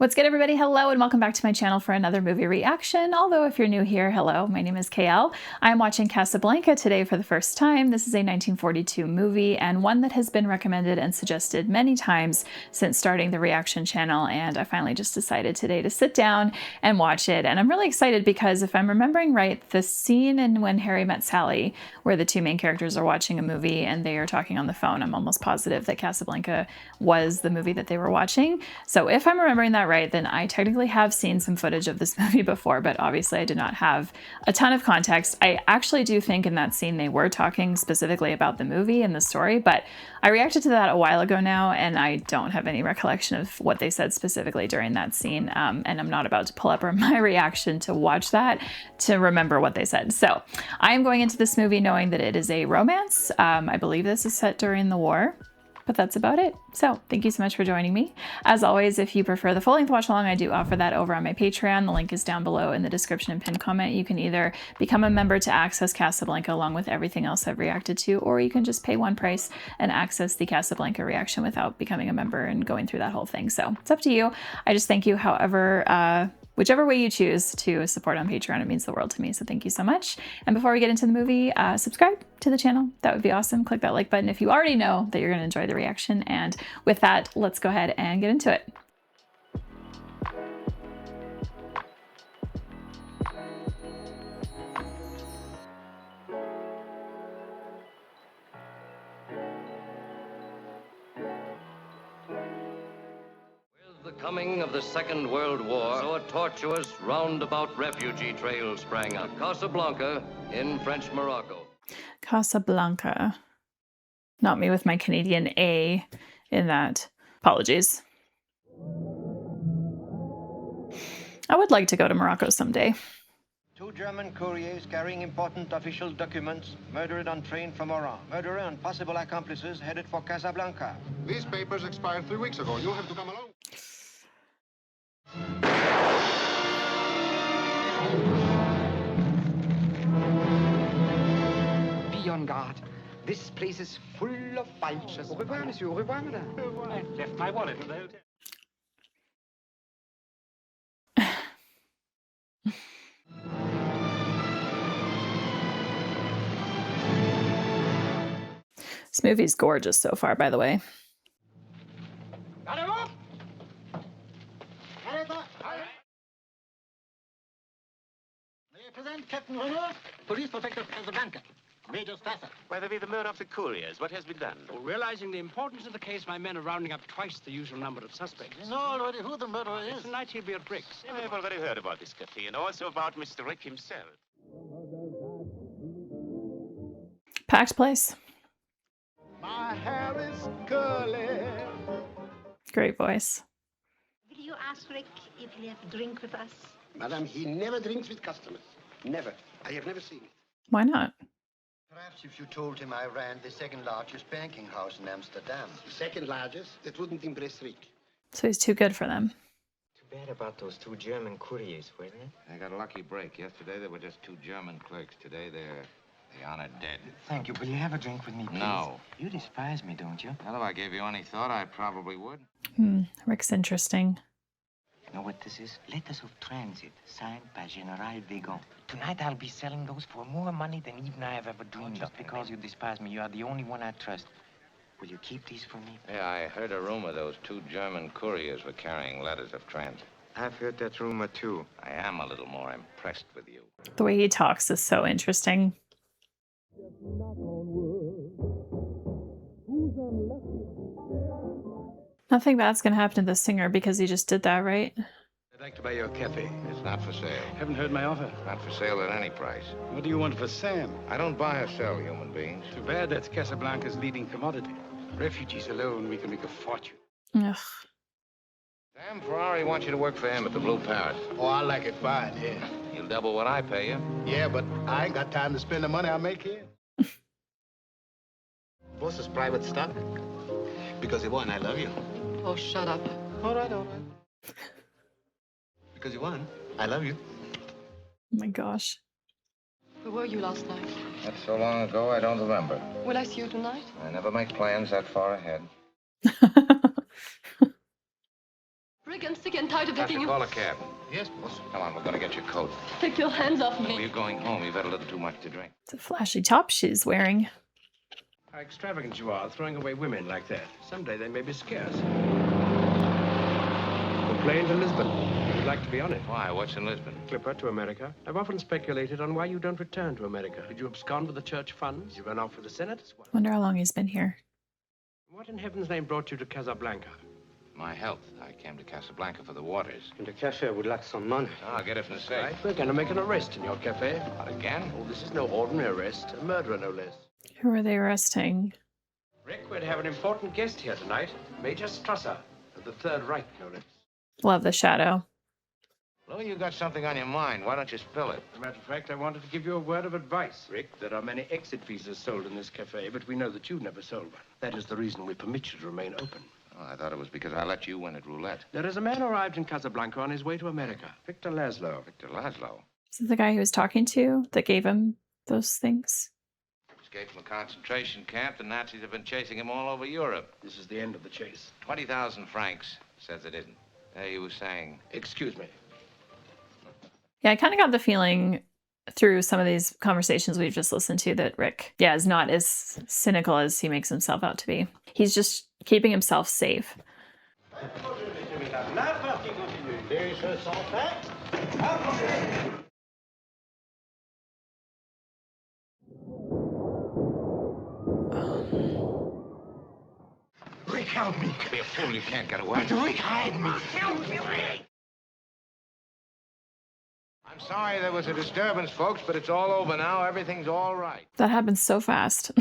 What's good, everybody? Hello, and welcome back to my channel for another movie reaction. Although if you're new here, hello, my name is KL. I'm watching Casablanca today for the first time. This is a 1942 movie and one that has been recommended and suggested many times since starting the reaction channel, and I finally just decided today to sit down and watch it. And I'm really excited because if I'm remembering right, the scene in When Harry Met Sally, where the two main characters are watching a movie and they are talking on the phone, I'm almost positive that Casablanca was the movie that they were watching. So if I'm remembering that right, then I technically have seen some footage of this movie before, but obviously I did not have a ton of context. I actually do think in that scene they were talking specifically about the movie and the story, but I reacted to that a while ago now, and I don't have any recollection of what they said specifically during that scene, and I'm not about to pull up my reaction to watch that to remember what they said. So I am going into this movie knowing that it is a romance. I believe this is set during the war. But that's about it. So thank you so much for joining me. As always, if you prefer the full-length watch along, I do offer that over on my Patreon. The link is down below in the description and pinned comment. You can either become a member to access Casablanca along with everything else I've reacted to, or you can just pay one price and access the Casablanca reaction without becoming a member and going through that whole thing. So it's up to you. I just thank you whichever way you choose to support on Patreon. It means the world to me, so thank you so much. And before we get into the movie, subscribe to the channel. That would be awesome. Click that like button if you already know that you're going to enjoy the reaction. And with that, let's go ahead and get into it. The coming of the Second World War, so a tortuous, roundabout refugee trail sprang up. Casablanca in French Morocco. Casablanca. Not me with my Canadian A in that. Apologies. I would like to go to Morocco someday. Two German couriers carrying important official documents murdered on train from Oran. Murderer and possible accomplices headed for Casablanca. These papers expired 3 weeks ago. You'll have to come along. Be on guard. This place is full of vultures. Au revoir, monsieur. Au revoir, madame. I left my wallet at the hotel. This movie's gorgeous so far, by the way. May I present Captain Renault, Police Protector Casablanca, Major Strasser. Whether be the murder of the couriers, what has been done? Well, realizing the importance of the case, my men are rounding up twice the usual number of suspects. You know already who the murderer is. Tonight he'll be at Briggs. I have already heard about this cafe and also about Mr. Rick himself. Packed place. My hair is curly. Great voice. Will you ask Rick if he'll have a drink with us? Madam, he never drinks with customers. Never. I have never seen it. Why not? Perhaps if you told him I ran the second largest banking house in Amsterdam. Second largest, that wouldn't impress Rick. So he's too good for them. Too bad about those two German couriers, wasn't it? They got a lucky break. Yesterday, there were just two German clerks. Today, they're honored dead. Thank you. Will you have a drink with me, please? No. You despise me, don't you? Well, if I gave you any thought, I probably would. Rick's interesting. You know what this is? Letters of transit, signed by General Wegon. Tonight I'll be selling those for more money than even I have ever dreamed of. Because you despise me, you are the only one I trust. Will you keep these for me? Yeah, I heard a rumor those two German couriers were carrying letters of transit. I've heard that rumor, too. I am a little more impressed with you. The way he talks is so interesting. Nothing bad's gonna happen to the singer because he just did that, right? I'd like to buy your cafe. It's not for sale. Haven't heard my offer. It's not for sale at any price. What do you want for Sam? I don't buy or sell human beings. Too bad that's Casablanca's leading commodity. Refugees alone, we can make a fortune. Ugh. Sam Ferrari wants you to work for him at the Blue Parrot. Oh, I like it fine, yeah. He'll double what I pay you. Yeah, but I ain't got time to spend the money I make here. Boss is private stock. Because you won, I love you. Oh, shut up. All right, all right. Because you won, I love you. Oh my gosh. Where were you last night? That's so long ago, I don't remember. Will I see you tonight? I never make plans that far ahead. Rick, I'm sick and tired of getting you. Call a cab. Yes, boss. Come on, we're going to get your coat. Take your hands off Well, me. you're going home. You've had a little too much to drink. It's a flashy top she's wearing. How extravagant you are, throwing away women like that. Someday they may be scarce. We're playing to Lisbon. You would like to be on it. Why? What's in Lisbon? Clipper to America. I've often speculated on why you don't return to America. Did you abscond with the church funds? You run off with the senators? Wonder how long he's been here. What in heaven's name brought you to Casablanca? My health. I came to Casablanca for the waters. And the cashier would like some money. I'll get it from the safe. Right, we're going to make an arrest in your cafe. What, again? Oh, this is no ordinary arrest. A murderer, no less. Who are they arresting? Rick, we're to have an important guest here tonight. Major Strasser of the Third Reich, no less. Love the shadow. Well, you got something on your mind. Why don't you spill it? As a matter of fact, I wanted to give you a word of advice, Rick. There are many exit visas sold in this cafe, but we know that you've never sold one. That is the reason we permit you to remain open. Oh, I thought it was because I let you win at roulette. There is a man arrived in Casablanca on his way to America. Victor Laszlo. Victor Laszlo. Is it the guy he was talking to that gave him those things? Escaped from a concentration camp. The Nazis have been chasing him all over Europe. This is the end of the chase. 20,000 francs. Says it isn't. There you were saying. Excuse me. Yeah, I kind of got the feeling through some of these conversations we've just listened to that Rick, is not as cynical as he makes himself out to be. He's just keeping himself safe. Rick, help me. Be a fool. You can't get away. But Rick, hide me. Help me, Rick. I'm sorry there was a disturbance, folks, but it's all over now. Everything's all right. That happens so fast.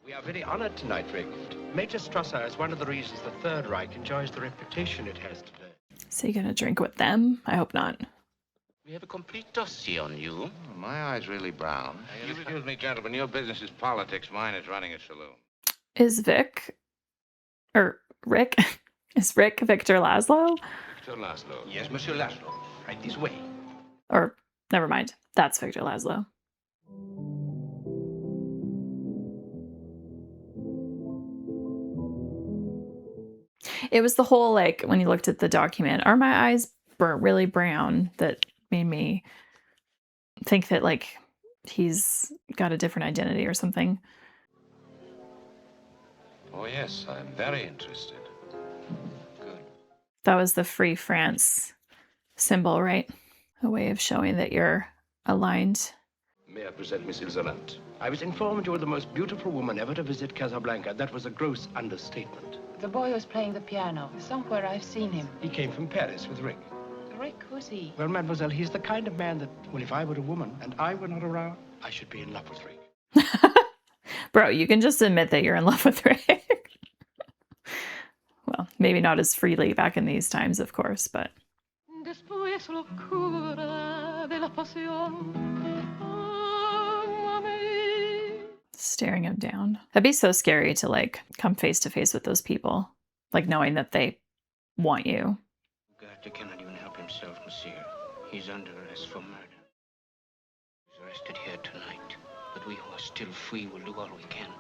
We are very honored tonight, Rick. Major Strasser is one of the reasons the Third Reich enjoys the reputation it has today. So you gonna drink with them? I hope not. We have a complete dossier on you. Oh, my eye's really brown. Excuse me, gentlemen. Your business is politics. Mine is running a saloon. Is Rick, is Rick Victor Laszlo? Victor Laszlo. Yes, Monsieur Laszlo. Right this way. Or, never mind, that's Victor Laszlo. It was the whole, like, when you looked at the document, are my eyes really brown, that made me think that, like, he's got a different identity or something. Oh, yes, I'm very interested. Good. That was the Free France symbol, right? A way of showing that you're aligned. May I present Miss Ilzalant? I was informed you were the most beautiful woman ever to visit Casablanca. That was a gross understatement. The boy was playing the piano. Somewhere I've seen him. He came from Paris with Rick. Rick, who's he? Well, mademoiselle, he's the kind of man that, well, if I were a woman and I were not around, I should be in love with Rick. Bro, you can just admit that you're in love with Rick. Well, maybe not as freely back in these times, of course, but... Staring him down. That'd be so scary to, like, come face to face with those people. Like, knowing that they want you. Ugarte cannot even help himself, monsieur. He's under arrest for murder. He's arrested here tonight. But we who are still free will do all we can.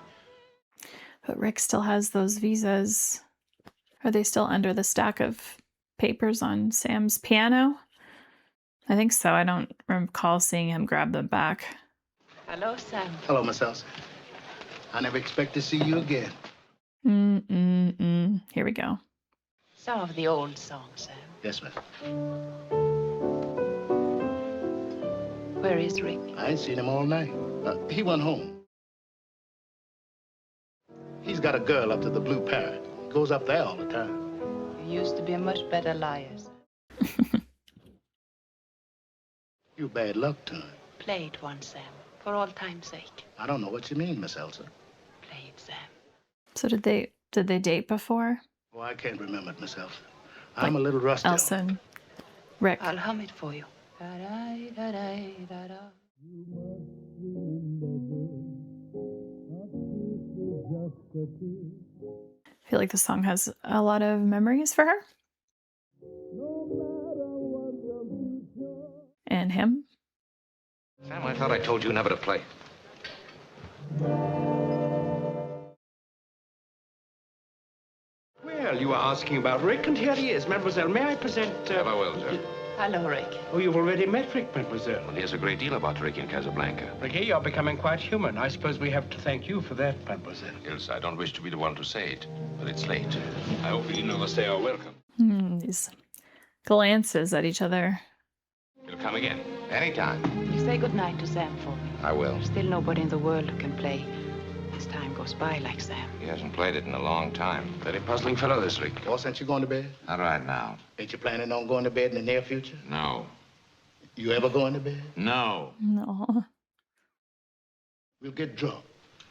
But Rick still has those visas. Are they still under the stack of papers on Sam's piano? I think so. I don't recall seeing him grab them back. Hello, Sam. Hello, Miss Elsa. I never expect to see you again. Here we go. Some of the old songs, Sam. Yes, ma'am. Where is Rick? I ain't seen him all night. He went home. He's got a girl up to the Blue Parrot. Goes up there all the time. You used to be a much better liar, Sam. You bad luck to him. Play it once, Sam. For all time's sake. I don't know what you mean, Miss Elsa. Play it, Sam. So did they date before? Well, I can't remember it, Miss Elsa. I'm a little rusty. Elsa and Rick. I'll hum it for you. Da-da-da-da-da-da. I feel like the song has a lot of memories for her. And him. Sam, I thought I told you never to play. Well, you were asking about Rick, and here he is. Mademoiselle, may I present... Hello, Elsa. Hello, Rick. Oh, you've already met Rick, mademoiselle. Well, here's a great deal about Rick in Casablanca. Ricky, you're becoming quite human. I suppose we have to thank you for that, mademoiselle. Elsa, I don't wish to be the one to say it, but it's late. I hope you never say our welcome. These glances at each other. You'll come again, anytime. You say goodnight to Sam for me. I will. There's still nobody in the world who can play as time goes by like Sam. He hasn't played it in a long time. Very puzzling fellow, this Rick. Well, since you're going to bed? Not right now. Ain't you planning on going to bed in the near future? No. You ever going to bed? No. No. We'll get drunk.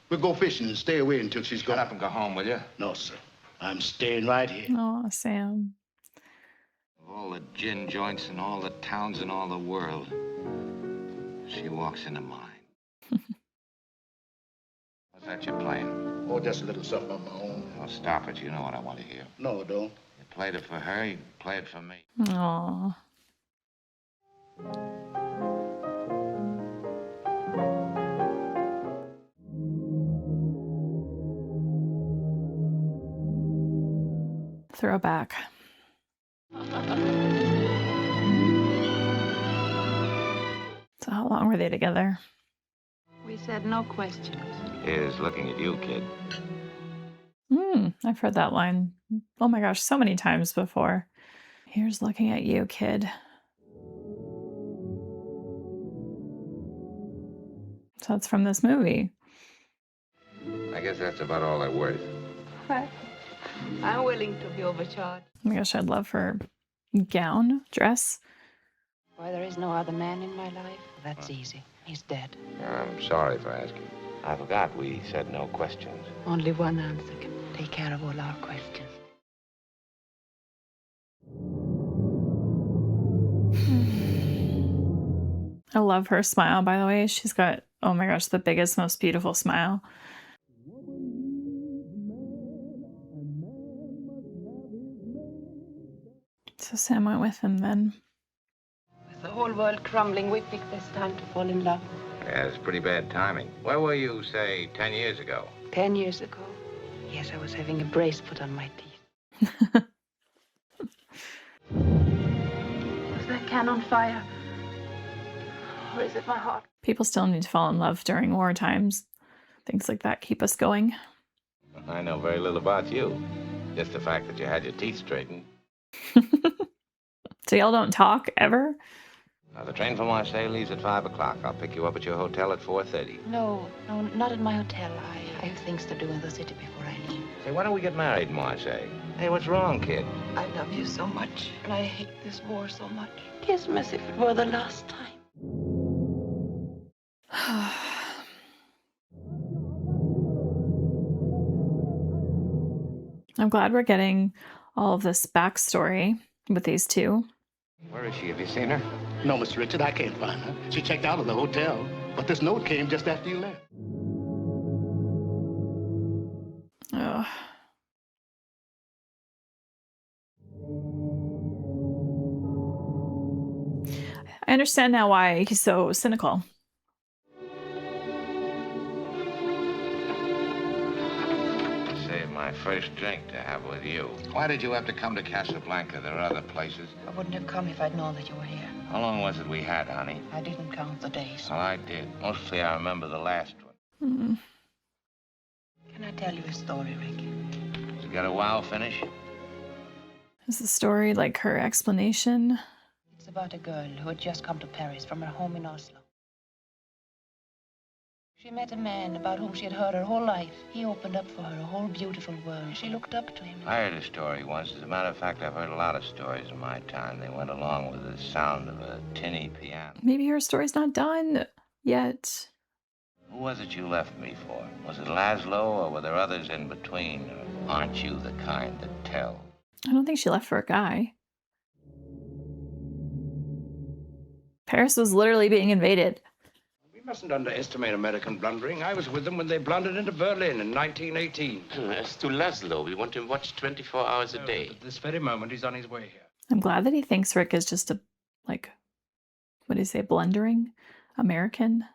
We'll go fishing and stay away until she's gone. Shut up and go home, will you? No, sir. I'm staying right here. Oh, Sam. Of all the gin joints in all the towns in all the world, she walks into mine. What's that you're playing? Oh, just a little something on my own. Oh, stop it. You know what I want to hear. No, don't. You played it for her, you play it for me. Aw. Throwback. So how long were they together? We said no questions. Here's looking at you, kid. I've heard that line, oh my gosh, so many times before. Here's looking at you, kid. So that's from this movie. I guess that's about all they're worth. Well, I'm willing to be overcharged. Oh my gosh, I'd love her gown, dress. Why, there is no other man in my life? That's easy. He's dead. I'm sorry for asking. I forgot we said no questions. Only one answer can take care of all our questions. I love her smile, by the way. She's got, oh my gosh, the biggest, most beautiful smile. So Sam went with him then. With the whole world crumbling, we picked this time to fall in love. Yeah, it's pretty bad timing. Where were you, say, 10 years ago? 10 years ago. Yes, I was having a brace put on my teeth. Was that can on fire? Or is it my heart? People still need to fall in love during war times. Things like that keep us going. I know very little about you. Just the fact that you had your teeth straightened. So y'all don't talk ever? Now, the train from Marseille leaves at 5 o'clock. I'll pick you up at your hotel at 4:30. No, not at my hotel. I have things to do in the city before I leave. Say, why don't we get married in Marseille? Hey, what's wrong, kid? I love you so much, and I hate this war so much. Kiss me as if it were the last time. I'm glad we're getting all of this backstory with these two. Where is she? Have you seen her? No, Mr. Richard, I can't find her. She checked out of the hotel, but this note came just after you left. Ugh. I understand now why he's so cynical. Saved my first drink to have with you. Why did you have to come to Casablanca? There are other places. I wouldn't have come if I'd known that you were here. How long was it we had, honey? I didn't count the days. Well, I did. Mostly I remember the last one. Can I tell you a story, Rick? Has it got a wow finish? Is the story like her explanation? It's about a girl who had just come to Paris from her home in Oslo. She met a man about whom she had heard her whole life. He opened up for her a whole beautiful world. She looked up to him. I heard a story once. As a matter of fact, I've heard a lot of stories in my time. They went along with the sound of a tinny piano. Maybe her story's not done yet. Who was it you left me for? Was it Laszlo, or were there others in between? Or aren't you the kind that tell? I don't think she left for a guy. Paris was literally being invaded. We mustn't underestimate American blundering. I was with them when they blundered into Berlin in 1918. As to Laszlo, we want him watched 24 hours a day. At this very moment, he's on his way here. I'm glad that he thinks Rick is just a, like, what do you say, blundering American?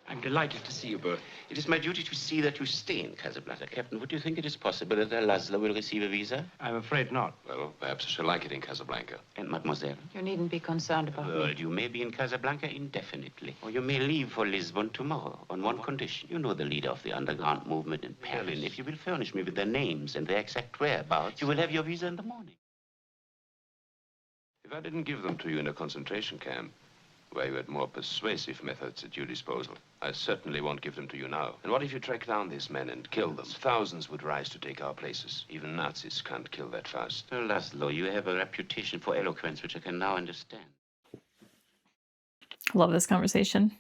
I'm delighted to see you both. It is my duty to see that you stay in Casablanca. Captain, would you think it is possible that Laszlo will receive a visa? I'm afraid not. Well, perhaps I shall like it in Casablanca. And mademoiselle? You needn't be concerned about Well, me. you may be in Casablanca indefinitely. Or you may leave for Lisbon tomorrow on one condition. You know the leader of the underground movement in Paris. Yes. If you will furnish me with their names and their exact whereabouts, you will have your visa in the morning. If I didn't give them to you in a concentration camp, where you had more persuasive methods at your disposal, I certainly won't give them to you now. And what if you track down these men and kill them? Thousands would rise to take our places. Even Nazis can't kill that fast. Oh, Laszlo, you have a reputation for eloquence, which I can now understand. Love this conversation.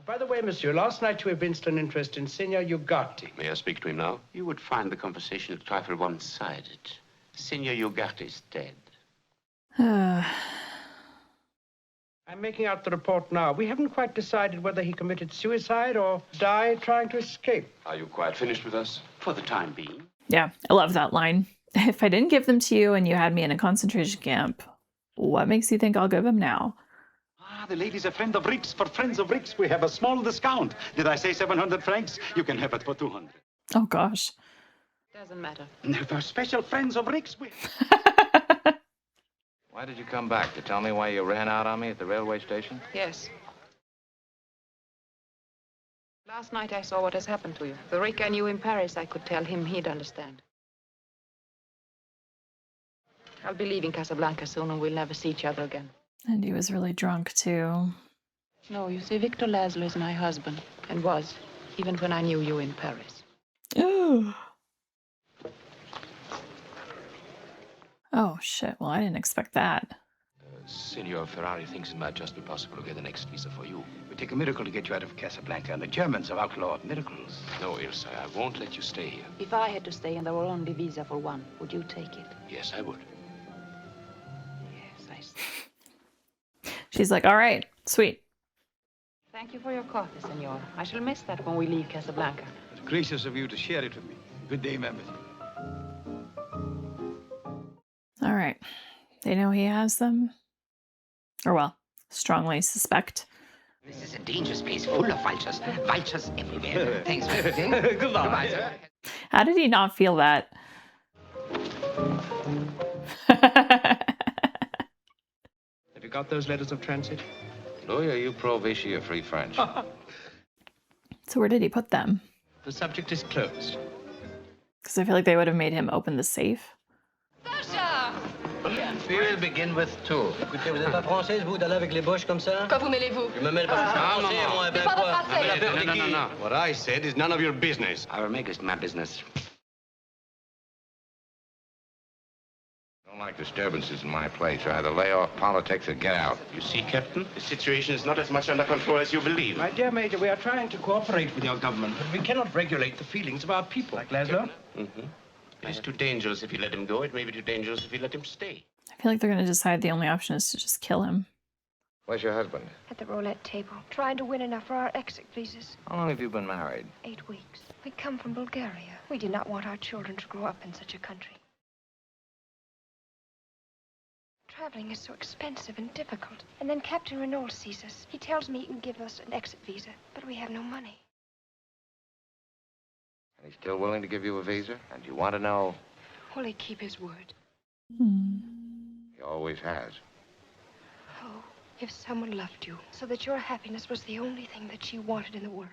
By the way, monsieur, last night you evinced an interest in Signor Ugarte. May I speak to him now? You would find the conversation a trifle one-sided. Signor Ugarte is dead. I'm making out the report now. We haven't quite decided whether he committed suicide or died trying to escape. Are you quite finished with us? For the time being. Yeah, I love that line. If I didn't give them to you and you had me in a concentration camp, what makes you think I'll give them now? Ah, the lady's a friend of Rick's. For friends of Rick's, we have a small discount. Did I say 700 francs? You can have it for 200. Oh, gosh. Doesn't matter. For special friends of Rick's, we... Why did you come back? To tell me why you ran out on me at the railway station? Yes. Last night I saw what has happened to you. The Rick I knew in Paris, I could tell him he'd understand. I'll be leaving Casablanca soon and we'll never see each other again. And he was really drunk, too. No, you see, Victor Laszlo is my husband. And was, even when I knew you in Paris. Oh. Oh, shit. Well, I didn't expect that. Signor Ferrari thinks it might just be possible to get an exit visa for you. It would take a miracle to get you out of Casablanca, and the Germans have outlawed miracles. No, Ilsa, I won't let you stay here. If I had to stay and there were only visa for one, would you take it? Yes, I would. Yes, I see. She's like, all right, sweet. Thank you for your coffee, senor. I shall miss that when we leave Casablanca. It's gracious of you to share it with me. Good day, members. All right. They know he has them. Or, well, strongly suspect. This is a dangerous place full of vultures. Vultures everywhere. Thanks for everything. Goodbye, sir. How did he not feel that? Have you got those letters of transit? Louis, are you pro-Vichy or free French? So where did he put them? The subject is closed. Because I feel like they would have made him open the safe. We will begin with 2. Écoutez, vous n'êtes pas française, vous, d'aller avec les boches comme ça? Quoi vous mêlez-vous? Je me mêle pas de français, moi, ben quoi? No. What I said is none of your business. I will make it my business. Don't like disturbances in my place. Either lay off politics or get out. You see, Captain, the situation is not as much under control as you believe. My dear Major, we are trying to cooperate with your government, but we cannot regulate the feelings of our people. Like Laszlo? Mm-hmm. It is too dangerous if you let him go. It may be too dangerous if you let him stay. I feel like they're going to decide the only option is to just kill him. Where's your husband? At the roulette table, trying to win enough for our exit visas. How long have you been married? 8 weeks. We come from Bulgaria. We did not want our children to grow up in such a country. Traveling is so expensive and difficult. And then Captain Renault sees us. He tells me he can give us an exit visa, but we have no money. And he's still willing to give you a visa? And you want to know? Will he keep his word? He always has. Oh, if someone loved you so that your happiness was the only thing that she wanted in the world.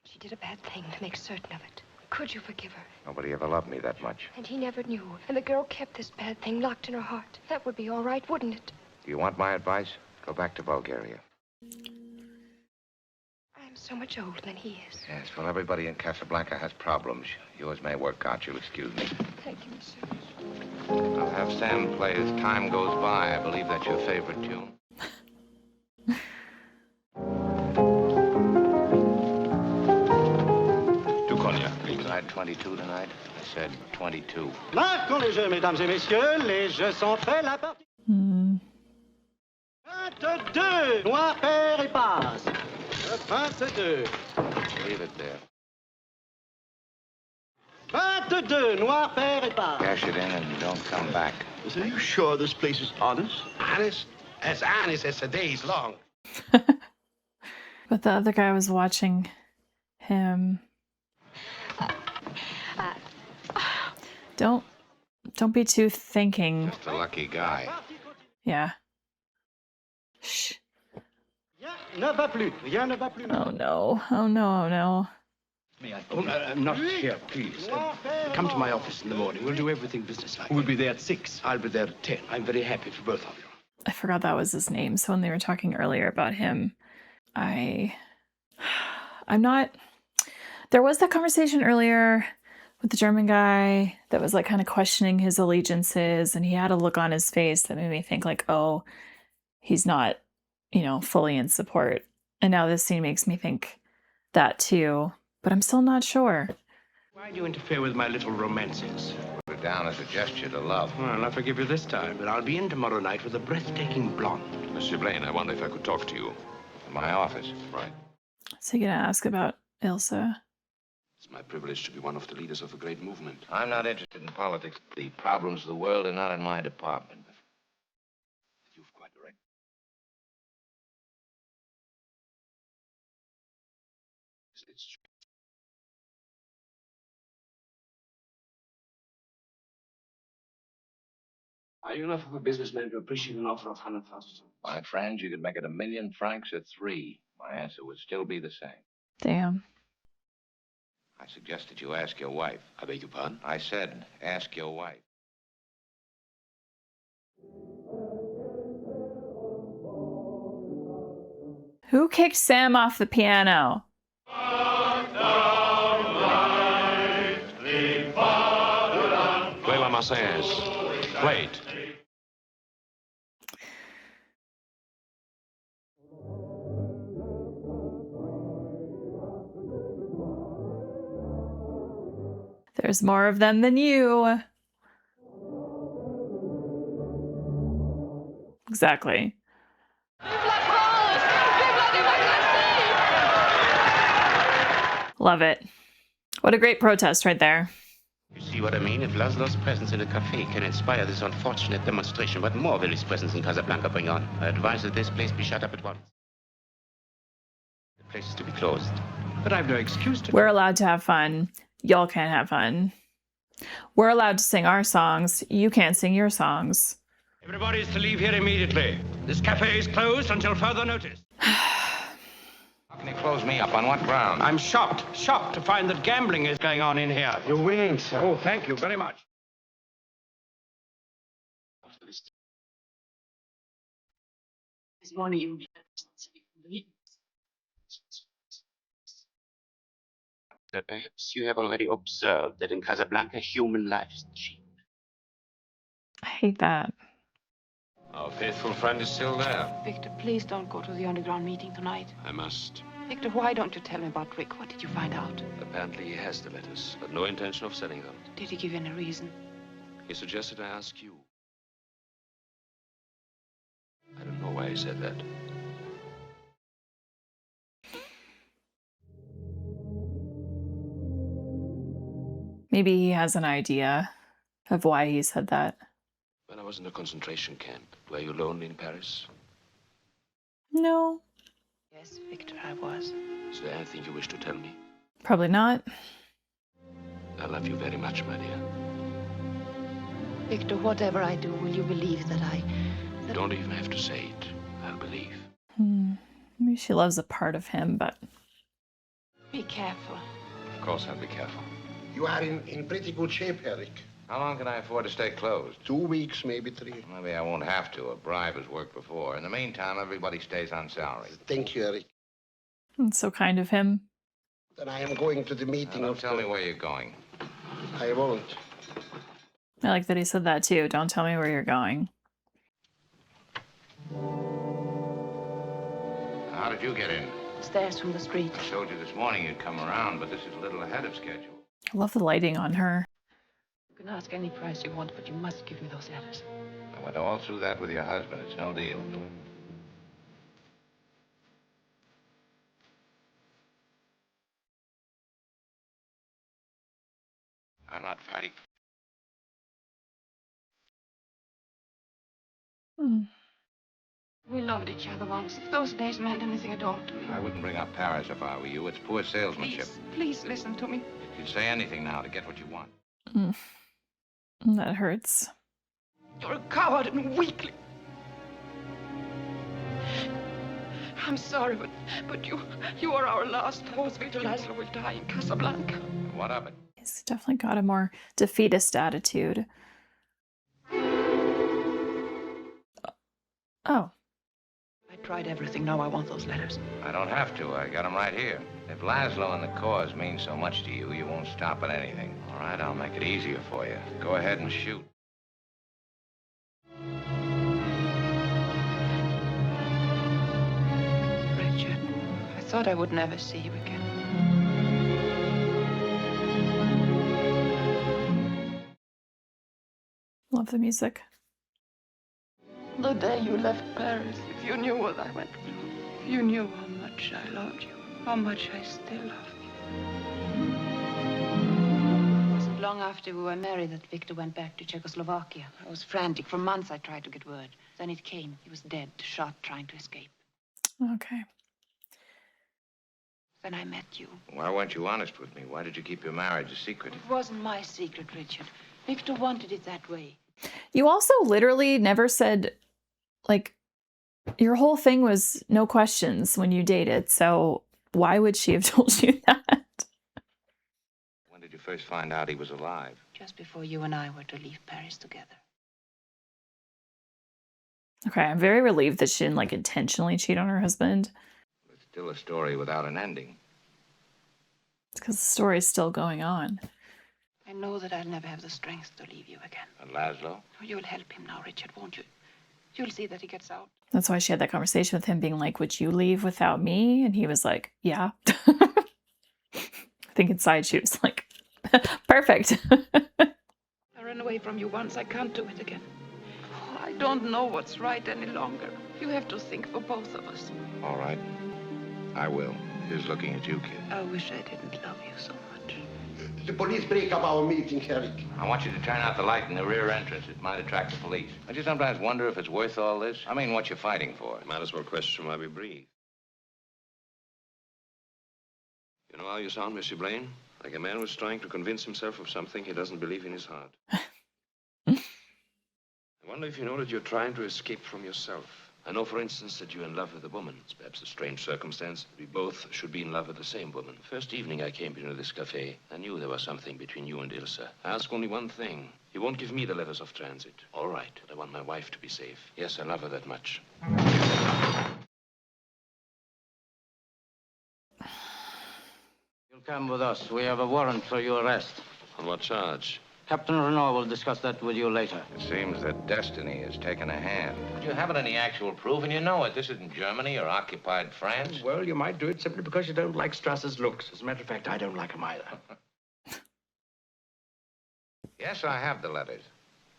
She did a bad thing to make certain of it. Could you forgive her? Nobody ever loved me that much. And he never knew. And the girl kept this bad thing locked in her heart. That would be all right, wouldn't it? Do you want my advice? Go back to Bulgaria. I'm so much older than he is. Yes, well, everybody in Casablanca has problems. Yours may work out. You'll excuse me. Thank you, monsieur. I'll have Sam play As Time Goes By. I believe that's your favorite tune. Two cognac, please. You had 22 tonight? I said 22. Marquons les jeux, mesdames et messieurs. Les jeux sont faits, la partie. 22, noir, pair et passe. 22. Leave it there. 22, noir, pair et passe. Cash it in and don't come back. Are you sure this place is honest? Honest? As honest as a day's long. But the other guy was watching him. Don't be too thinking. Just a lucky guy. Yeah. Shh. Ne va plus. Rien ne va plus. Oh no. Oh no. Oh no. Not here, please. Come to my office in the morning. We'll do everything businesslike. We'll be there at 6. I'll be there at 10. I'm very happy for both of you. I forgot that was his name. So when they were talking earlier about him, I'm not. There was that conversation earlier with the German guy that was like kind of questioning his allegiances, and he had a look on his face that made me think like, oh, he's not, fully in support. And now this scene makes me think that too, but I'm still not sure. Why do you interfere with my little romances? Put it down as a gesture to love. Well, I forgive you this time, but I'll be in tomorrow night with a breathtaking blonde. Monsieur Blaine, I wonder if I could talk to you. In my office. Right. Is he gonna ask about Ilsa? It's my privilege to be one of the leaders of a great movement. I'm not interested in politics. The problems of the world are not in my department. You've quite right. It's true. Are you enough of a businessman to appreciate an offer of 100,000? My friends, you could make it 1,000,000 francs or 3. My answer would still be the same. Damn. I suggested you ask your wife. I beg your pardon? I said, ask your wife. Who kicked Sam off the piano? Play La Marseillaise. Play it. There's more of them than you. Exactly. Love it. What a great protest right there. You see what I mean? If Laszlo's presence in the cafe can inspire this unfortunate demonstration, what more will his presence in Casablanca bring on? I advise that this place be shut up at once. The place is to be closed. But I've no excuse to... We're allowed to have fun. Y'all can't have fun. We're allowed to sing our songs. You can't sing your songs. Everybody is to leave here immediately. This cafe is closed until further notice. How can you close me up? On what ground? I'm shocked to find that gambling is going on in here. You're winning, sir. Oh, thank you very much. This morning you That perhaps you have already observed that in Casablanca human life is cheap. I hate that. Our faithful friend is still there. Victor, please don't go to the underground meeting tonight. I must. Victor, why don't you tell me about Rick? What did you find out? Apparently he has the letters, but no intention of selling them. Did he give you any reason? He suggested I ask you. I don't know why he said that. Maybe he has an idea of why he said that. When I was in a concentration camp, were you lonely in Paris? No. Yes, Victor, I was. Is there anything you wish to tell me? Probably not. I love you very much, my dear. Victor, whatever I do, will you believe that You don't even have to say it. I'll believe. Maybe she loves a part of him, but... Be careful. Of course I'll be careful. You are in pretty good shape, Eric. How long can I afford to stay closed? 2 weeks, maybe 3. Maybe I won't have to. A bribe has worked before. In the meantime, everybody stays on salary. Thank you, Eric. It's so kind of him. Then I am going to the meeting. Now, don't tell me where you're going. I won't. I like that he said that too. Don't tell me where you're going. How did you get in? Stairs from the street. I showed you this morning you'd come around, but this is a little ahead of schedule. I love the lighting on her. You can ask any price you want, but you must give me those letters. I went all through that with your husband. It's no deal. I'm not fighting. We loved each other once. If those days meant anything at all to me. I wouldn't bring up Paris if I were you. It's poor salesmanship. Please listen to me. You'd say anything now to get what you want. That hurts. You're a coward and weakling. I'm sorry, but you are our last hope. Victor Laszlo will die in Casablanca. What of it? He's definitely got a more defeatist attitude. Oh. I tried everything. Now I want those letters. I don't have to. I got them right here. If Laszlo and the cause mean so much to you, you won't stop at anything. All right, I'll make it easier for you. Go ahead and shoot. Richard, I thought I would never see you again. Love the music. The day you left Paris, if you knew what I went through, if you knew how much I loved you, how much I still love you. It wasn't long after we were married that Victor went back to Czechoslovakia. I was frantic. For months I tried to get word. Then it came. He was dead, shot, trying to escape. Okay. Then I met you. Why weren't you honest with me? Why did you keep your marriage a secret? It wasn't my secret, Richard. Victor wanted it that way. You also literally never said, like, your whole thing was no questions when you dated. So why would she have told you that? When did you first find out he was alive? Just before you and I were to leave Paris together. Okay, I'm very relieved that she didn't, like, intentionally cheat on her husband. It's still a story without an ending. It's because the story's still going on. I know that I'll never have the strength to leave you again. And Laszlo? You'll help him now, Richard, won't you? You'll see that he gets out. That's why she had that conversation with him being like, would you leave without me? And he was like, yeah. I think inside she was like, perfect. I ran away from you once. I can't do it again. Oh, I don't know what's right any longer. You have to think for both of us. All right. I will. Here's looking at you, kid. I wish I didn't love you so much. The police break up our meeting, Eric. I want you to turn out the light in the rear entrance. It might attract the police. I just sometimes wonder if it's worth all this. I mean, what you're fighting for. Might as well question why we breathe. You know how you sound, Monsieur Blaine? Like a man who's trying to convince himself of something he doesn't believe in his heart. I wonder if you know that you're trying to escape from yourself. I know, for instance, that you're in love with a woman. It's perhaps a strange circumstance. We both should be in love with the same woman. First evening I came into this cafe, I knew there was something between you and Ilse. I ask only one thing. You won't give me the letters of transit. All right, but I want my wife to be safe. Yes, I love her that much. You'll come with us. We have a warrant for your arrest. On what charge? Captain Renault will discuss that with you later. It seems that destiny has taken a hand. But you haven't any actual proof, and you know it. This isn't Germany or occupied France. Well, you might do it simply because you don't like Strasser's looks. As a matter of fact, I don't like him either. Yes, I have the letters.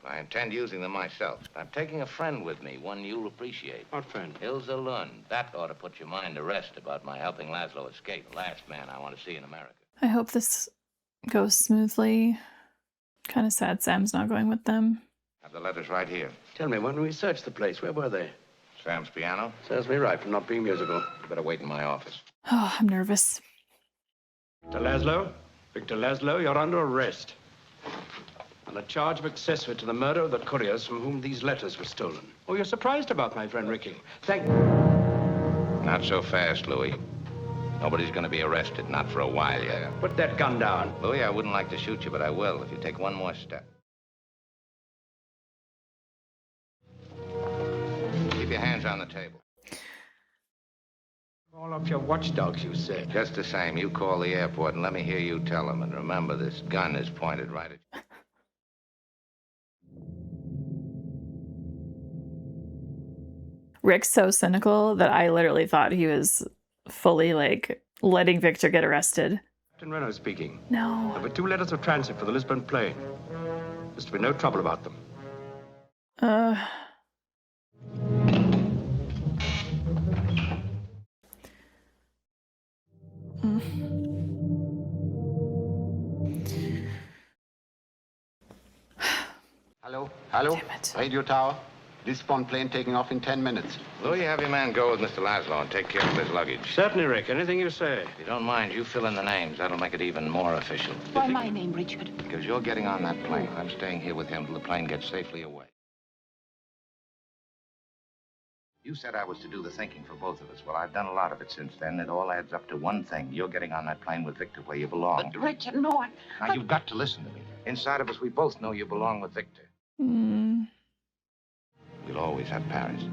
I intend using them myself. I'm taking a friend with me, one you'll appreciate. What friend? Ilse Lund. That ought to put your mind to rest about my helping Laszlo escape. The last man I want to see in America. I hope this goes smoothly. Kind of sad Sam's not going with them. I have the letters right here. Tell me, when we searched the place, where were they? Sam's piano. Serves me right for not being musical. You better wait in my office. Oh, I'm nervous. Victor Laszlo, you're under arrest. On a charge of accessory to the murder of the couriers from whom these letters were stolen. Oh, you're surprised about my friend Ricky. Not so fast, Louis. Nobody's going to be arrested, not for a while yet. Put that gun down. Louis, I wouldn't like to shoot you, but I will if you take one more step. Keep your hands on the table. Call up your watchdogs, you said. Just the same, you call the airport and let me hear you tell them. And remember, this gun is pointed right at you. Rick's so cynical that I literally thought he was fully, like, letting Victor get arrested. Captain Renault speaking. No. There were 2 letters of transit for the Lisbon plane. There's to be no trouble about them. Hello? Radio tower? This bond plane taking off in 10 minutes. Louis, have your man go with Mr. Laszlo and take care of his luggage. Certainly, Rick. Anything you say. If you don't mind, you fill in the names. That'll make it even more official. Why my name, Richard? Because you're getting on that plane. I'm staying here with him till the plane gets safely away. You said I was to do the thinking for both of us. Well, I've done a lot of it since then. It all adds up to one thing. You're getting on that plane with Victor where you belong. But Richard, no, Now, you've got to listen to me. Inside of us, we both know you belong with Victor. Mm. We'll always have Paris.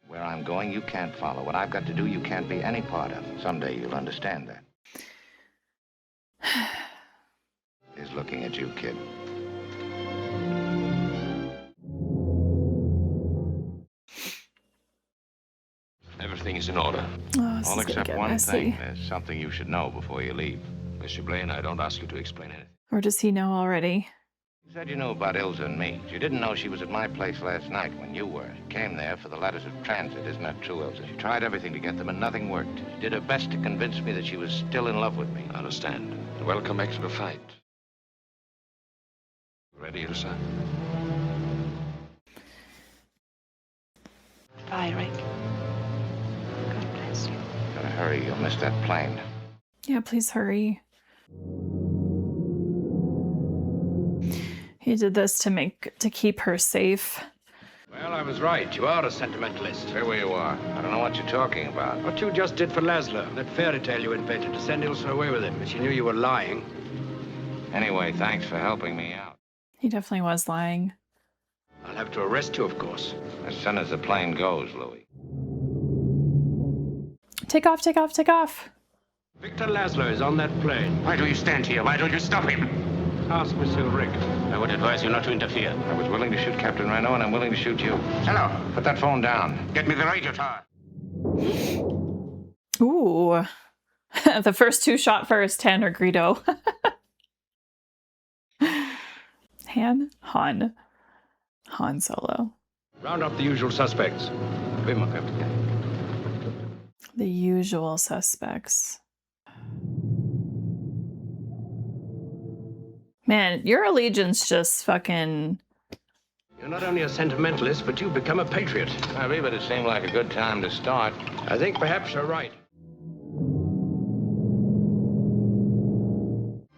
Where I'm going, you can't follow. What I've got to do, you can't be any part of. Someday you'll understand that. He's looking at you, kid. Everything is in order. Oh, this All is gonna except get one messy. thing. There's something you should know before you leave. Monsieur Blaine, I don't ask you to explain anything. Or does he know already? You said you knew about Ilsa and me. You didn't know she was at my place last night when you were. She came there for the letters of transit. Isn't that true, Ilsa? She tried everything to get them and nothing worked. She did her best to convince me that she was still in love with me. I understand. Welcome back to the fight. Ready, Ilsa? Bye, Rick. God bless you. Gotta hurry, you'll miss that plane. Yeah, please hurry. He did this to keep her safe. Well, I was right. You are a sentimentalist. Stay where you are. I don't know what you're talking about. What you just did for Laszlo, that fairy tale you invented to send Ilsa away with him, but she knew you were lying. Anyway, thanks for helping me out. He definitely was lying. I'll have to arrest you, of course. As soon as the plane goes, Louis. Take off, take off, take off. Victor Laszlo is on that plane. Why do you stand here? Why don't you stop him? Ask Monsieur Rick. I would advise you not to interfere. I was willing to shoot Captain Renault, and I'm willing to shoot you. Hello. Put that phone down. Get me the radio tower. Ooh. The first two shot first, Han or Greedo. Han Solo. Round up the usual suspects. Oui, mon capitaine. The usual suspects. Man, your allegiance just fucking... You're not only a sentimentalist, but you've become a patriot. Maybe, but it seemed like a good time to start. I think perhaps you're right.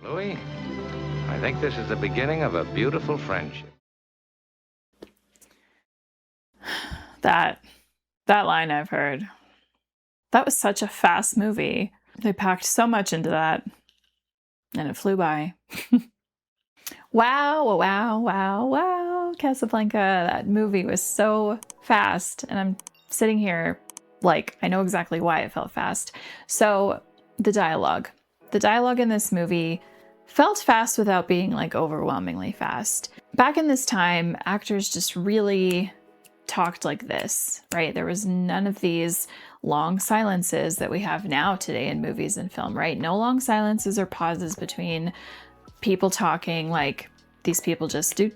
Louis, I think this is the beginning of a beautiful friendship. That line I've heard. That was such a fast movie. They packed so much into that. And it flew by. Wow, wow, wow, wow. Casablanca, that movie was so fast. And I'm sitting here like, I know exactly why it felt fast. So the dialogue. The dialogue in this movie felt fast without being like overwhelmingly fast. Back in this time, actors just really talked like this, right? There was none of these long silences that we have now today in movies and film, right? No long silences or pauses between people talking. Like, these people just do,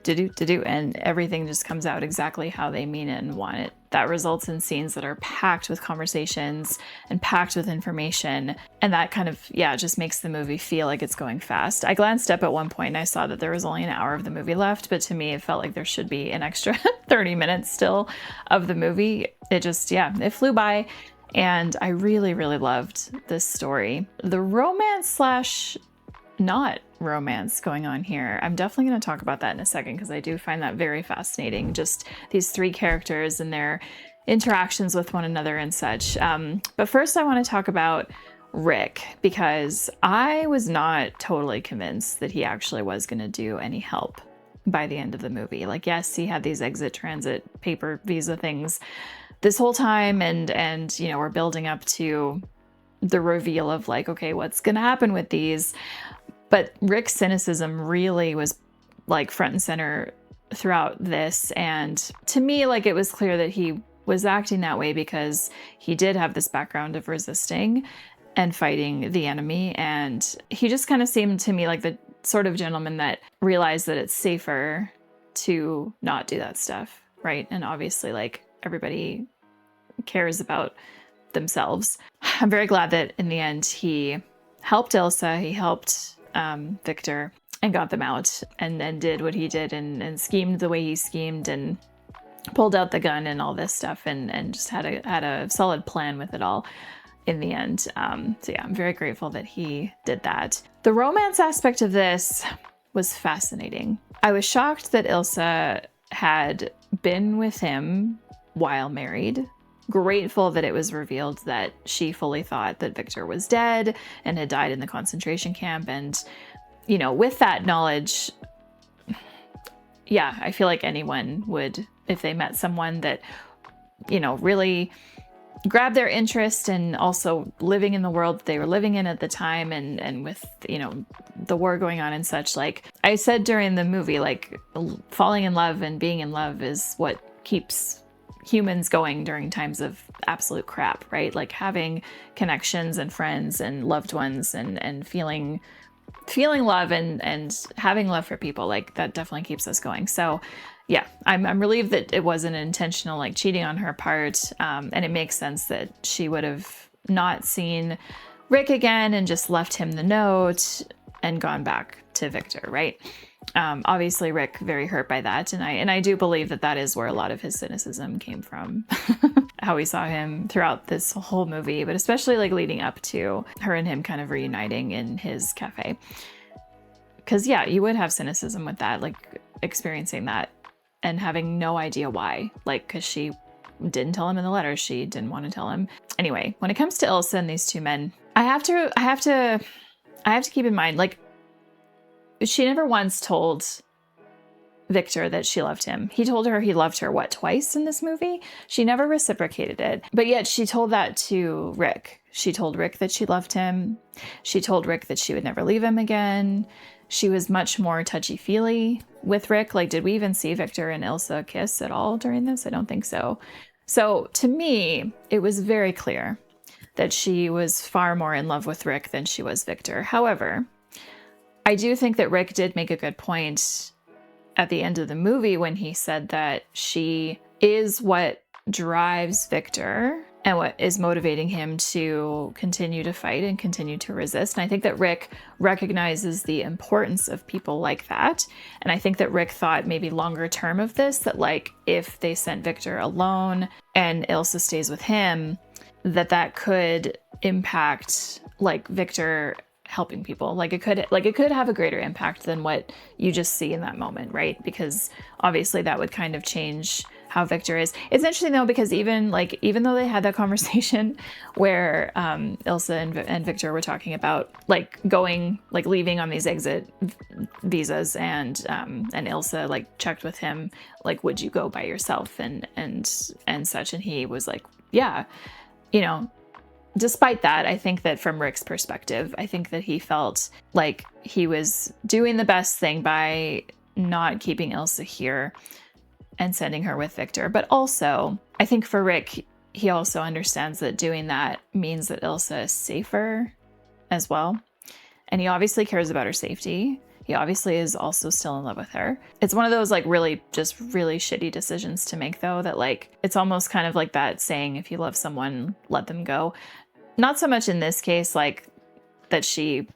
and everything just comes out exactly how they mean it and want it. That results in scenes that are packed with conversations and packed with information. And that kind of, just makes the movie feel like it's going fast. I glanced up at one point and I saw that there was only an hour of the movie left, but to me, it felt like there should be an extra 30 minutes still of the movie. It just, it flew by. And I really, really loved this story. The romance / not romance going on here. I'm definitely going to talk about that in a second because I do find that very fascinating. Just these three characters and their interactions with one another and such. But first I want to talk about Rick, because I was not totally convinced that he actually was going to do any help by the end of the movie. Like, yes, he had these exit transit paper visa things this whole time, and you know, we're building up to the reveal of like, okay, what's going to happen with these? But Rick's cynicism really was like front and center throughout this. And to me, like, it was clear that he was acting that way because he did have this background of resisting and fighting the enemy. And he just kind of seemed to me like the sort of gentleman that realized that it's safer to not do that stuff, right? And obviously, like, everybody cares about themselves. I'm very glad that in the end he helped Ilsa, he helped Victor, and got them out and did what he did and schemed the way he schemed and pulled out the gun and all this stuff and just had a solid plan with it all in the end. So yeah, I'm very grateful that he did that. The romance aspect of this was fascinating. I was shocked that Ilsa had been with him while married. Grateful that it was revealed that she fully thought that Victor was dead and had died in the concentration camp. And, you know, with that knowledge, yeah, I feel like anyone would, if they met someone that, you know, really grabbed their interest and also living in the world they were living in at the time and with, you know, the war going on and such. Like I said during the movie, like falling in love and being in love is what keeps humans going during times of absolute crap, right? Like having connections and friends and loved ones and feeling love and having love for people, like that definitely keeps us going. So yeah, I'm relieved that it wasn't intentional, like cheating on her part. And it makes sense that she would have not seen Rick again and just left him the note and gone back to Victor, right? Obviously Rick very hurt by that, and I do believe that is where a lot of his cynicism came from. How we saw him throughout this whole movie, but especially like leading up to her and him kind of reuniting in his cafe. Because yeah, you would have cynicism with that, like experiencing that and having no idea why, like because she didn't tell him in the letter, she didn't want to tell him. Anyway, when it comes to Ilsa and these two men, I have to keep in mind, like, she never once told Victor that she loved him. He told her he loved her, what, twice in this movie? She never reciprocated it. But yet she told that to Rick. She told Rick that she loved him. She told Rick that she would never leave him again. She was much more touchy-feely with Rick. Like, did we even see Victor and Ilsa kiss at all during this? I don't think so. So to me, it was very clear that she was far more in love with Rick than she was Victor. However, I do think that Rick did make a good point at the end of the movie when he said that she is what drives Victor and what is motivating him to continue to fight and continue to resist. And I think that Rick recognizes the importance of people like that. And I think that Rick thought maybe longer term of this, that like if they sent Victor alone and Ilsa stays with him, that could impact like Victor helping people. Like it could have a greater impact than what you just see in that moment, right? Because obviously that would kind of change how Victor is. It's interesting though, because even though they had that conversation where Ilsa and Victor were talking about like leaving on these exit visas, and Ilsa like checked with him, like, would you go by yourself and such, and he was like, yeah, you know. Despite that, I think that from Rick's perspective, I think that he felt like he was doing the best thing by not keeping Ilsa here and sending her with Victor. But also, I think for Rick, he also understands that doing that means that Ilsa is safer as well. And he obviously cares about her safety. He obviously is also still in love with her. It's one of those like really shitty decisions to make though, that like, it's almost kind of like that saying, if you love someone, let them go. Not so much in this case, like that she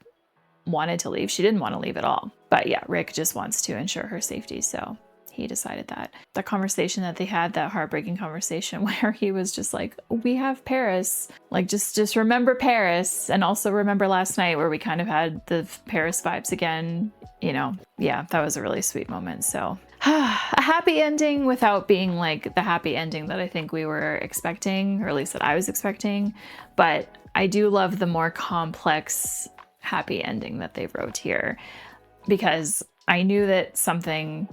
wanted to leave. She didn't want to leave at all. But yeah, Rick just wants to ensure her safety. So he decided that. The conversation that they had, that heartbreaking conversation where he was just like, we have Paris. Like, just remember Paris. And also remember last night, where we kind of had the Paris vibes again. You know, yeah, that was a really sweet moment. So a happy ending without being like the happy ending that I think we were expecting, or at least that I was expecting. But I do love the more complex happy ending that they wrote here, because I knew that something,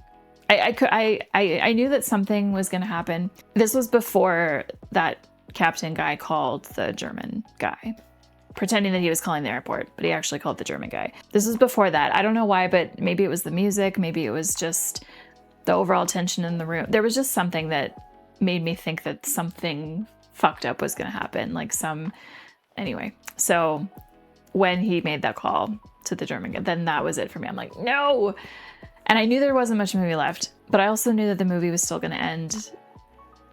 I knew that something was going to happen. This was before that captain guy called the German guy, pretending that he was calling the airport, but he actually called the German guy. This was before that. I don't know why, but maybe it was the music. Maybe it was just the overall tension in the room. There was just something that made me think that something fucked up was going to happen. Anyway. So when he made that call to the German guy, then that was it for me. I'm like, no. And I knew there wasn't much movie left, but I also knew that the movie was still going to end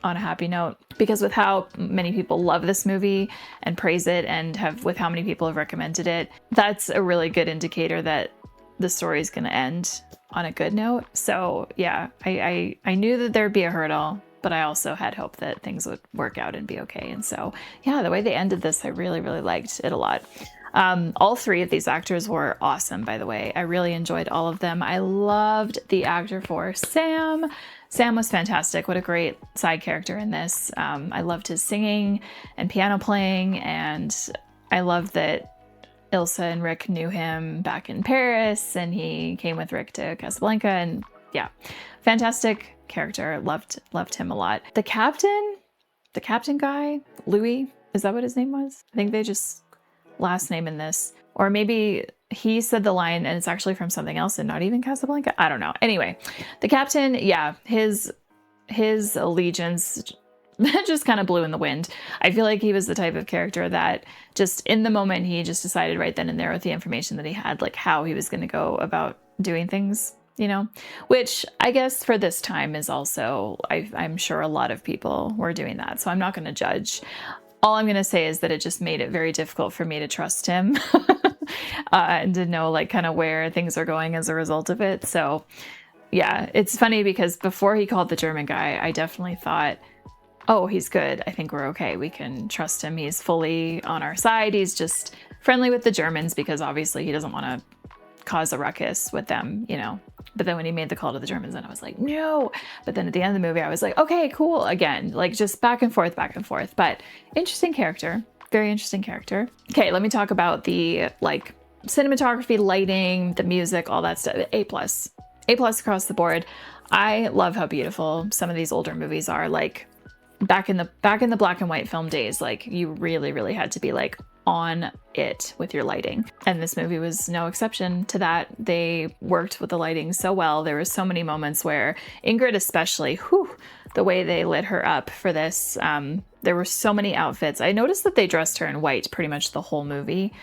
on a happy note, because with how many people love this movie and praise it, and with how many people have recommended it, that's a really good indicator that the story is going to end on a good note. So yeah, I knew that there'd be a hurdle, but I also had hope that things would work out and be okay. And so yeah, the way they ended this, I really, really liked it a lot. All three of these actors were awesome, by the way. I really enjoyed all of them. I loved the actor for Sam. Sam was fantastic. What a great side character in this. I loved his singing and piano playing, and I loved that Ilsa and Rick knew him back in Paris, and he came with Rick to Casablanca, and yeah, fantastic character. Loved him a lot. The captain guy, Louis, is that what his name was? I think they just last name in this, or maybe he said the line and it's actually from something else and not even Casablanca. I don't know. Anyway, the captain, yeah, his allegiance just kind of blew in the wind. I feel like he was the type of character that just in the moment, he just decided right then and there with the information that he had, like how he was going to go about doing things, you know, which I guess for this time is also, I'm sure a lot of people were doing that. So I'm not going to judge. All I'm going to say is that it just made it very difficult for me to trust him and to know like kind of where things are going as a result of it. So yeah, it's funny because before he called the German guy, I definitely thought, oh, he's good. I think we're okay. We can trust him. He's fully on our side. He's just friendly with the Germans because obviously he doesn't want to cause a ruckus with them, you know. But then when he made the call to the Germans, then I was like, no. But then at the end of the movie, I was like, okay, cool. Again, like just back and forth. But interesting character. Very interesting character. Okay, let me talk about the like cinematography, lighting, the music, all that stuff. A+. A+ across the board. I love how beautiful some of these older movies are. Like back in the black and white film days, like you really, really had to be like on it with your lighting. And this movie was no exception to that. They worked with the lighting so well. There were so many moments where Ingrid especially, the way they lit her up for this, there were so many outfits. I noticed that they dressed her in white pretty much the whole movie.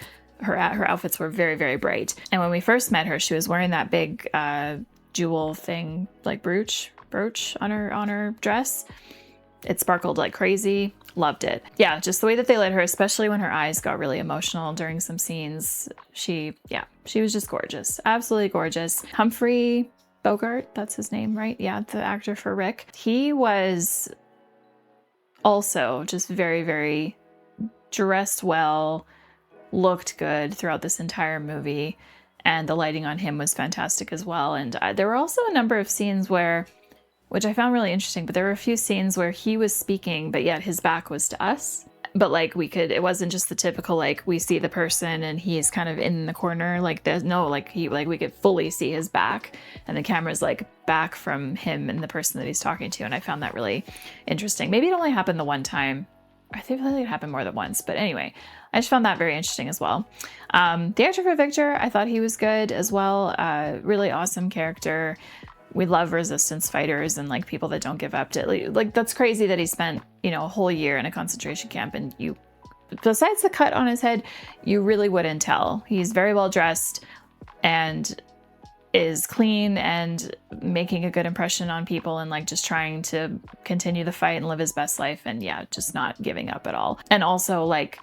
Her outfits were very, very bright. And when we first met her, she was wearing that big jewel thing, like brooch on her dress. It sparkled like crazy. Loved it. Yeah, just the way that they lit her, especially when her eyes got really emotional during some scenes. She was just gorgeous. Absolutely gorgeous. Humphrey Bogart, that's his name, right? Yeah, the actor for Rick. He was also just very, very dressed well, looked good throughout this entire movie, and the lighting on him was fantastic as well. And there were also a number of scenes which I found really interesting, but there were a few scenes where he was speaking, but yet his back was to us. But like it wasn't just the typical, like we see the person and he's kind of in the corner. Like there's no, like we could fully see his back and the camera's like back from him and the person that he's talking to. And I found that really interesting. Maybe it only happened the one time. I think it happened more than once, but anyway, I just found that very interesting as well. The actor for Victor, I thought he was good as well. Really awesome character. We love resistance fighters and like people that don't give up. Like that's crazy that he spent, you know, a whole year in a concentration camp, and besides the cut on his head, you really wouldn't tell. He's very well dressed and is clean and making a good impression on people and like just trying to continue the fight and live his best life, and yeah, just not giving up at all. And also like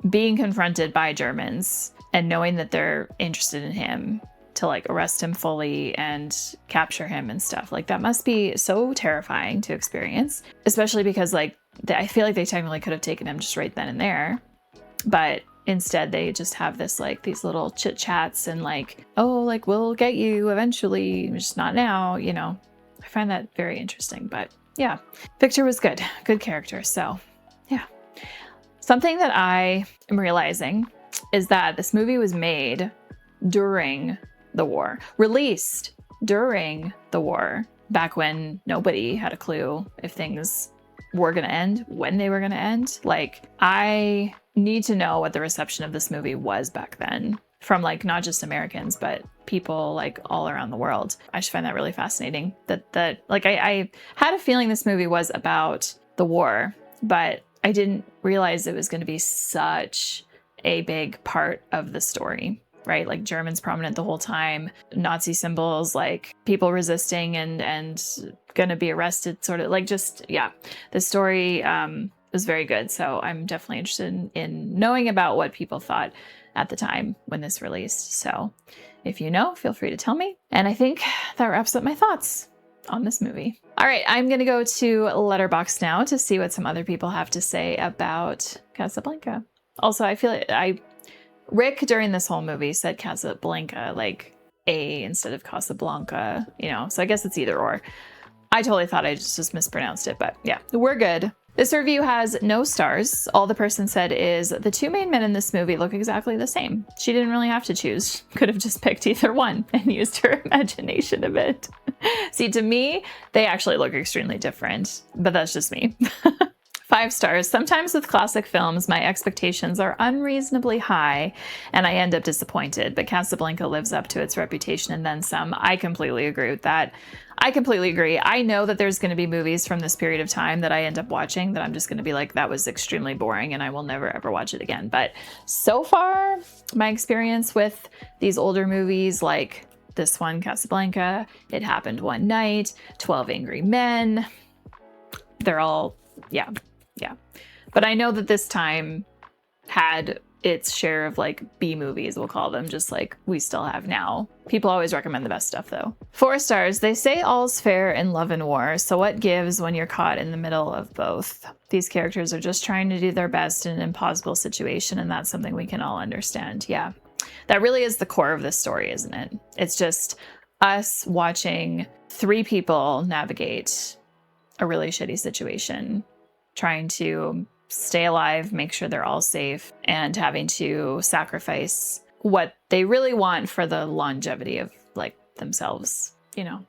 being confronted by Germans and knowing that they're interested in him to like arrest him fully and capture him and stuff. Like that must be so terrifying to experience, especially because like I feel like they technically could have taken him just right then and there, but instead they just have this like these little chit chats and like, oh, like we'll get you eventually, just not now, you know. I find that very interesting. But yeah, Victor was good character. So yeah, something that I am realizing is that this movie was made during the war, released during the war, back when nobody had a clue if things were going to end, when they were going to end. Like, I need to know what the reception of this movie was back then from like not just Americans, but people like all around the world. I just find that really fascinating that like I had a feeling this movie was about the war, but I didn't realize it was going to be such a big part of the story. Right? Like Germans prominent the whole time, Nazi symbols, like people resisting and gonna be arrested, sort of like just, yeah, the story was very good. So I'm definitely interested in knowing about what people thought at the time when this released. So If you know, feel free to tell me. And I think that wraps up my thoughts on this movie. All right, I'm gonna go to Letterboxd now to see what some other people have to say about Casablanca. Also, I feel like Rick during this whole movie said Casablanca, like A instead of Casablanca, you know, so I guess it's either or. I totally thought I just mispronounced it, but yeah, we're good. This review has no stars. All the person said is, the two main men in this movie look exactly the same. She didn't really have to choose. Could have just picked either one and used her imagination a bit. See, to me, they actually look extremely different, but that's just me. 5 stars. Sometimes with classic films, my expectations are unreasonably high and I end up disappointed, but Casablanca lives up to its reputation and then some. I completely agree with that. I completely agree. I know that there's going to be movies from this period of time that I end up watching that I'm just going to be like, that was extremely boring and I will never ever watch it again. But so far, my experience with these older movies like this one, Casablanca, It Happened One Night, 12 Angry Men, they're all, yeah. But I know that this time had its share of like B movies, we'll call them, just like we still have now. People always recommend the best stuff though. 4 stars. They say all's fair in love and war, so what gives when you're caught in the middle of both? These characters are just trying to do their best in an impossible situation, and that's something we can all understand. Yeah, that really is the core of this story, isn't it? It's just us watching 3 people navigate a really shitty situation, trying to stay alive, make sure they're all safe, and having to sacrifice what they really want for the longevity of like themselves, you know?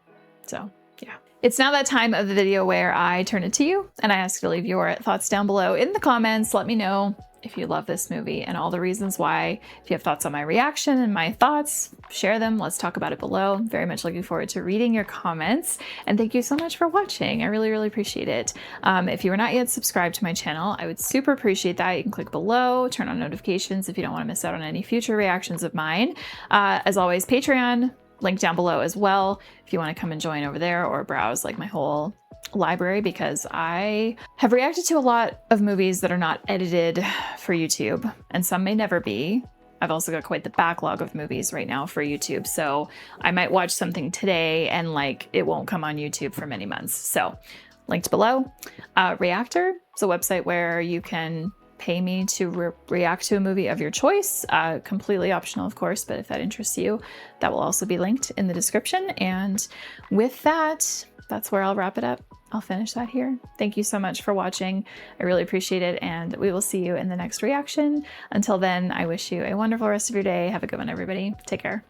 So yeah. It's now that time of the video where I turn it to you and I ask you to leave your thoughts down below in the comments. Let me know if you love this movie and all the reasons why. If you have thoughts on my reaction and my thoughts, share them. Let's talk about it below. Very much looking forward to reading your comments. And thank you so much for watching. I really, really appreciate it. If you are not yet subscribed to my channel, I would super appreciate that. You can click below, turn on notifications if you don't want to miss out on any future reactions of mine. As always, Patreon, link down below as well if you want to come and join over there or browse like my whole library, because I have reacted to a lot of movies that are not edited for YouTube, and some may never be. I've also got quite the backlog of movies right now for YouTube, so I might watch something today and like it won't come on YouTube for many months. So linked below. Reactor is a website where you can pay me to react to a movie of your choice. Completely optional, of course, but if that interests you, that will also be linked in the description. And with that, that's where I'll wrap it up. I'll finish that here. Thank you so much for watching. I really appreciate it, and we will see you in the next reaction. Until then, I wish you a wonderful rest of your day. Have a good one, everybody. Take care.